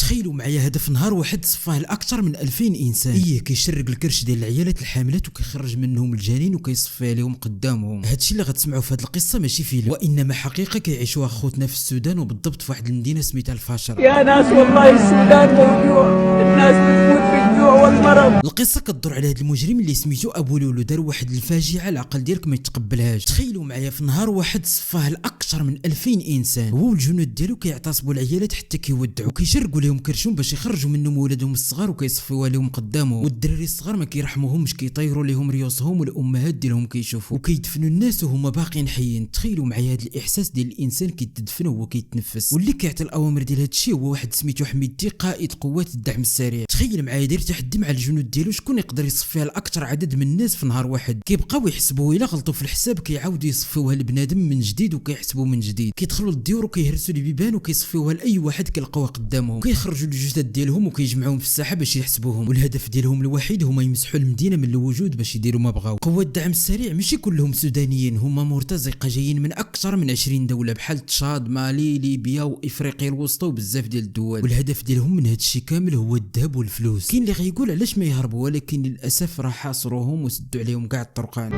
تخيلوا معايا هذا في نهار واحد صفاه لاكثر من 2000 انسان، كيشرق الكرش ديال العيالات الحاملات وكيخرج منهم الجنين وكيصفي عليهم قدامهم. هادشي اللي غتسمعوا في هذه القصه ماشي فيلم، وانما حقيقه كيعيشوها خوتنا في السودان، وبالضبط في واحد المدينه سميتها الفاشر. يا ناس والله السودان موجوع، الناس بتموت بالجوع والمرض. القصه كتدور على هذا المجرم اللي سميتو ابو لولو، دار واحد الفاجعه العقل ديالك ما يتقبلهاش. تخيلوا معايا في نهار واحد صفاه لاكثر من 2000 انسان، هو والجنود ديالو كيعتصبوا العيالات حتى كيودعوا وكيشرقوا لهم كرشهم باش يخرجوا منهم ولادهم الصغار وكيصفيوها لهم قدامهم. والدراري الصغار ما كيرحموهمش، كيطيروا لهم ريوسهم والامهات ديالهم كيشوفوا وكيدفنوا الناس وهما باقيين حيين. تخيلوا معايا هذا الاحساس ديال الانسان كيتدفن وهو كيتنفس، واللي كيعطي الاوامر ديال هذا الشيء هو واحد سميتو حميدتي، قائد قوات الدعم السريع. تخيل معايا داير تحدي مع الجنود ديالو شكون يقدر يصفيها لاكثر عدد من الناس في نهار واحد. كيبقاو يحسبوا الا غلطوا في الحساب كيعاودوا يصفيوها لبنادم من جديد وكيحسبوا من جديد. كيدخلوا للديور وكيهرسوا البيبان وكيصفيوها لاي واحد كيلقاوها قدامهم، وكيخرجوا الجثث ديالهم وكيجمعوهم في الساحه باش يحسبوهم. والهدف ديالهم الوحيد هما يمسحوا المدينه من الوجود باش يديروا ما بغاو. قوات الدعم السريع ماشي كلهم سودانيين، هما مرتزقه جايين من اكثر من 20 دوله بحال تشاد، مالي، ليبيا وافريقيا الوسطى وبزاف ديال الدول. والهدف ديالهم من هذا الشيء كامل هو الذهب والفلوس. كاين اللي غيقول علاش ما يهربوا، ولكن للاسف راه حاصروهم وسدوا عليهم كاع الطرقان.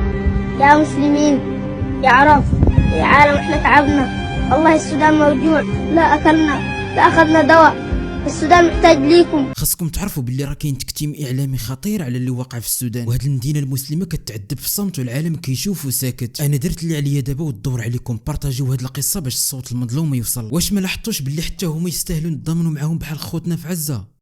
يا مسلمين، يا عرب، يا عالم، احنا تعبنا والله. السودان موجوع، لا اكلنا لا اخذنا دواء. السودان محتاج ليكم. خاصكم تعرفوا باللي راه كاين تكتيم اعلامي خطير على اللي واقع في السودان، وهاد المدينه المسلمه كتعذب في صمت والعالم كيشوف وساكت. انا درت اللي عليا دابا والدور عليكم، بارطاجيو هاد القصه باش الصوت المظلوم يوصل. واش ما لاحظتوش باللي حتى هما يستاهلوا نضمنوا معاهم بحال خوتنا في عزه؟